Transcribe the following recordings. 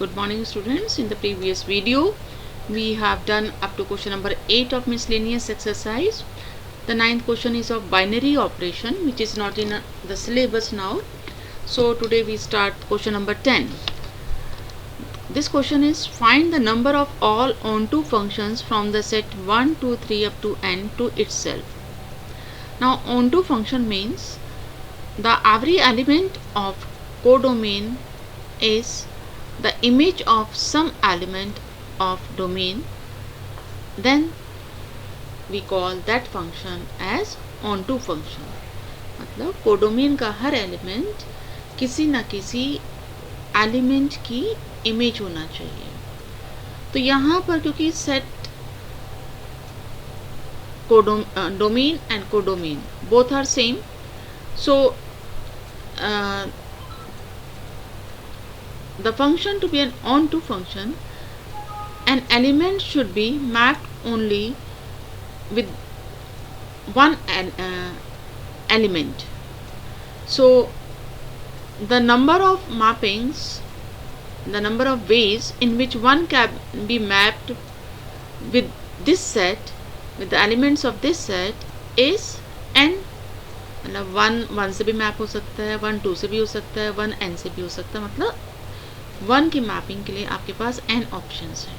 Good morning students. In the previous video we have done up to question number 8 of miscellaneous exercise. The ninth question is of binary operation, which is not in the syllabus now. So today we start question number 10. This question is find the number of all onto functions from the set 1, 2, 3 up to n to itself. Now onto function means the every element of codomain is the image of some element of domain, then we call that function as onto function. मतलब codomain का हर element किसी न किसी element की image होना चाहिए. तो यहाँ पर क्योंकि set domain and codomain both are same, so the function to be an onto function, an element should be mapped only with one element. So the number of mappings, the number of ways in which one can be mapped with this set, with the elements of this set is n. मतलब 1 से भी map हो सकता है, 1 2 से भी हो सकता है, 1 n से भी हो सकता है. मतलब 1 की मैपिंग के लिए आपके पास n ऑप्शंस हैं.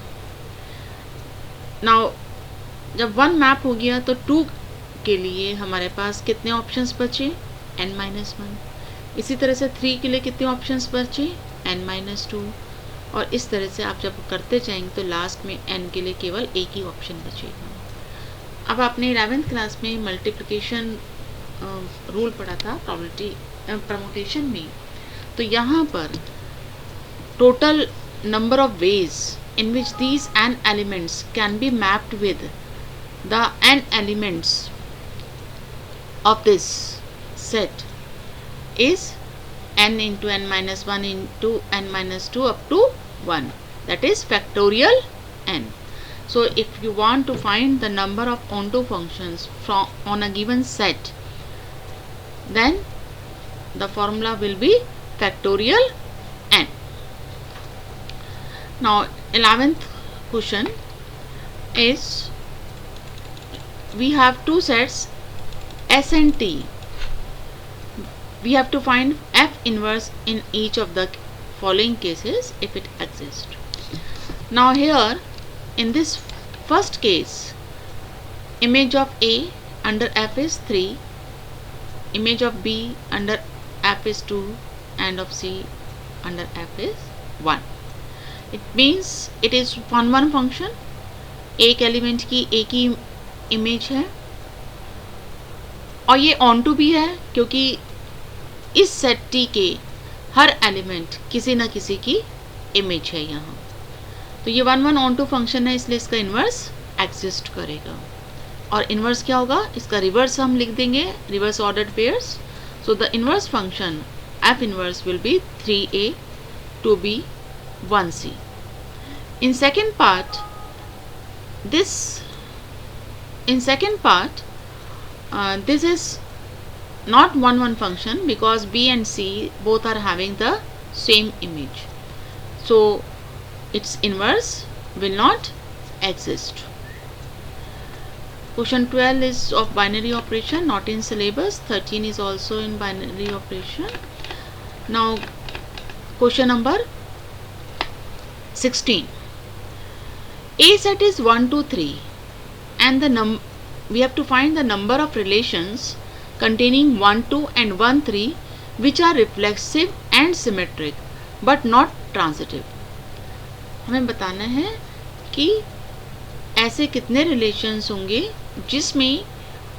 नाउ जब 1 मैप हो गया तो 2 के लिए हमारे पास कितने ऑप्शंस बचे? n-1. इसी तरह से 3 के लिए कितने ऑप्शंस बचे? n-2. और इस तरह से आप जब करते जाएंगे तो लास्ट में n के लिए केवल एक ही ऑप्शन बचेगा. अब आपने 11th क्लास में मल्टीप्लिकेशन रूल पढ़ा था परमुटेशन में. तो यहाँ पर total number of ways in which these n elements can be mapped with the n elements of this set is n into n-1 into n-2 up to 1, that is factorial n. So if you want to find the number of onto functions from on a given set, then the formula will be factorial n. Now 11th question is we have two sets S and T. We have to find F inverse in each of the following cases if it exists. Now here in this first case, image of A under F is 3, image of B under F is 2, and of C under F is 1. It means it is one function. एक element की एक ही image है और ये on to भी है क्योंकि इस सेट T के हर एलिमेंट किसी न किसी की इमेज है यहाँ. तो ये 1 ऑन टू फंक्शन है, इसलिए इसका इन्वर्स एग्जिस्ट करेगा. और इन्वर्स क्या होगा? इसका रिवर्स हम लिख देंगे, reverse ordered pairs. So the inverse function F inverse will be 3A 2B 1C. In second part, this is not 1 function because B and C both are having the same image, so its inverse will not exist. Question 12 is of binary operation, not in syllabus. 13 is also in binary operation. Now question number 16. A set is 1 2 3 and we have to find the number of relations containing 1 2 and 1 3 which are reflexive and symmetric but not transitive. हमें बताना है कि ऐसे कितने relations होंगे जिसमें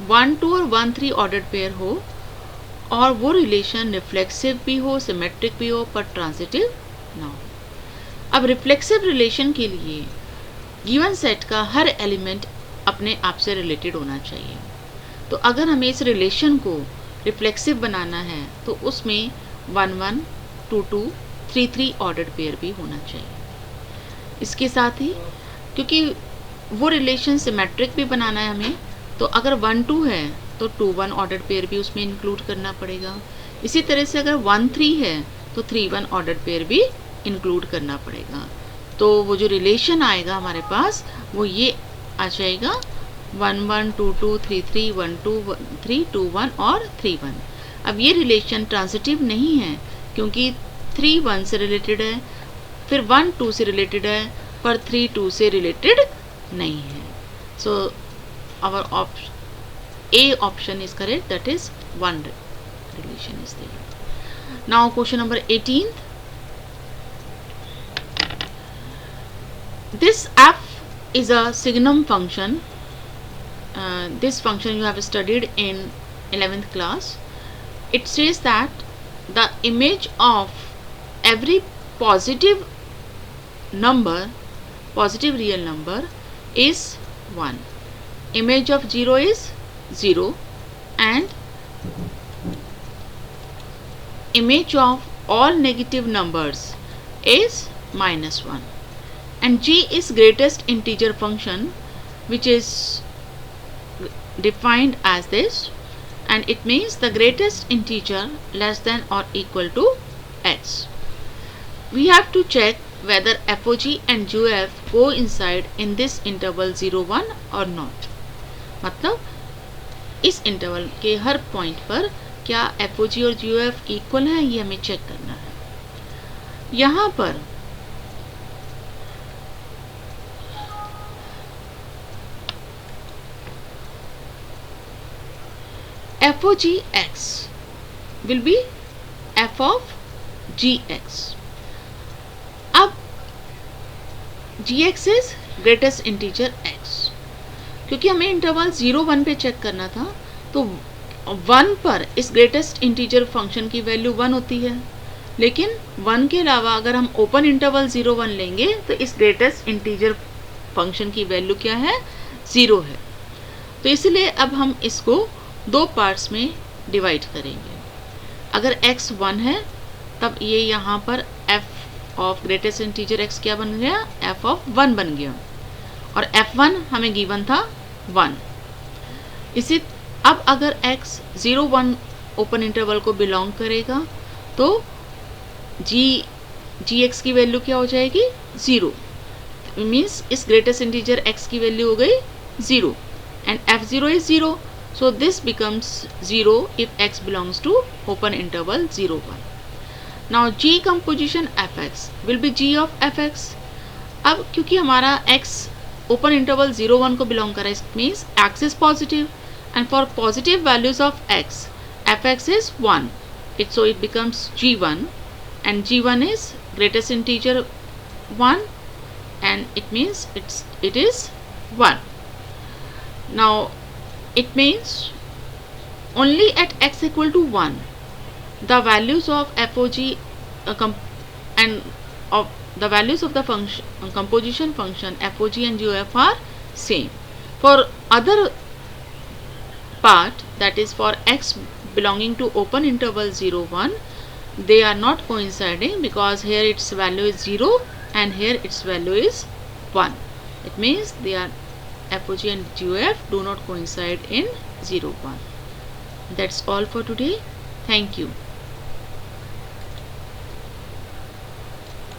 1 2 और 1 3 ordered pair हो और वो रिलेशन रिफ्लेक्सिव भी हो, सिमेट्रिक भी हो, पर ट्रांजिटिव ना हो. अब रिफ्लेक्सिव रिलेशन के लिए गिवन सेट का हर एलिमेंट अपने आप से रिलेटेड होना चाहिए. तो अगर हमें इस रिलेशन को रिफ्लेक्सिव बनाना है तो उसमें 1 1 2 2 3 3 ऑर्डर्ड पेयर भी होना चाहिए. इसके साथ ही क्योंकि वो रिलेशन सिमेट्रिक भी बनाना है हमें, तो अगर 1 2 है तो 2 1 ऑर्डर्ड पेयर भी उसमें इंक्लूड करना पड़ेगा. इसी तरह से अगर 1 3 है तो 3 1 ऑर्डर्ड पेयर भी इंक्लूड करना पड़ेगा। तो वो जो रिलेशन आएगा हमारे पास वो ये आ जाएगा 1 1 2 2 3 3 1 2 3 2 1 और 3 1। अब ये रिलेशन ट्रांजिटिव नहीं है क्योंकि 3 1 से रिलेटेड है, फिर 1 2 से रिलेटेड है, पर 3 2 से रिलेटेड नहीं है। So our A option is correct, that is one relation is there. Now question number 18. This f is a signum function. This function you have studied in 11th class. It says that the image of every positive number, positive real number, is 1. Image of 0 is 0 and image of all negative numbers is -1, and g is greatest integer function which is defined as this, and it means the greatest integer less than or equal to x. We have to check whether FOG and GOF coincide in this interval 0 1 or not. मतलब इस interval के हर point पर क्या FOG और GOF equal है, ये हमें check करना है। यहाँ पर FOG x will be f of gx. अब gx is greatest integer x. क्योंकि हमें इंटरवल 0 1 पे चेक करना था, तो 1 पर इस ग्रेटेस्ट इंटीजर फंक्शन की वैल्यू 1 होती है, लेकिन 1 के अलावा अगर हम ओपन इंटरवल 0 1 लेंगे तो इस ग्रेटेस्ट इंटीजर फंक्शन की वैल्यू क्या है, 0 है। तो इसलिए अब हम इसको दो पार्ट्स में डिवाइड करेंगे। अगर x 1 है तब ये यहाँ पर f of greatest integer x क्या बन गया, f ऑफ 1 बन गया, और f1 हमें गिवन था 1। इसी अब अगर x 0 1 ओपन इंटरवल को बिलोंग करेगा तो gx की वैल्यू क्या हो जाएगी, 0। मीन्स इस ग्रेटेस्ट इंटीजर x की वैल्यू हो गई 0 and f0 is 0, so this becomes 0 if x belongs to open interval 0 1. Now g composition fx will be g of fx. अब क्योंकि हमारा x ओपन इंटरवल 0 1 को बिलोंग कर रहा है, it means x is positive and for positive values of x fx is 1, so it becomes g1 and g1 is greatest integer 1 and it means it is 1. Now it means only at x equal to 1 the values of FOG and of the values of the function composition function FOG and GOF are same. For other part, that is for x belonging to open interval 0 1, they are not coinciding because here its value is 0 and here its value is 1. It means they are FOG and GOF do not coincide in 0 1. That's all for today. Thank you.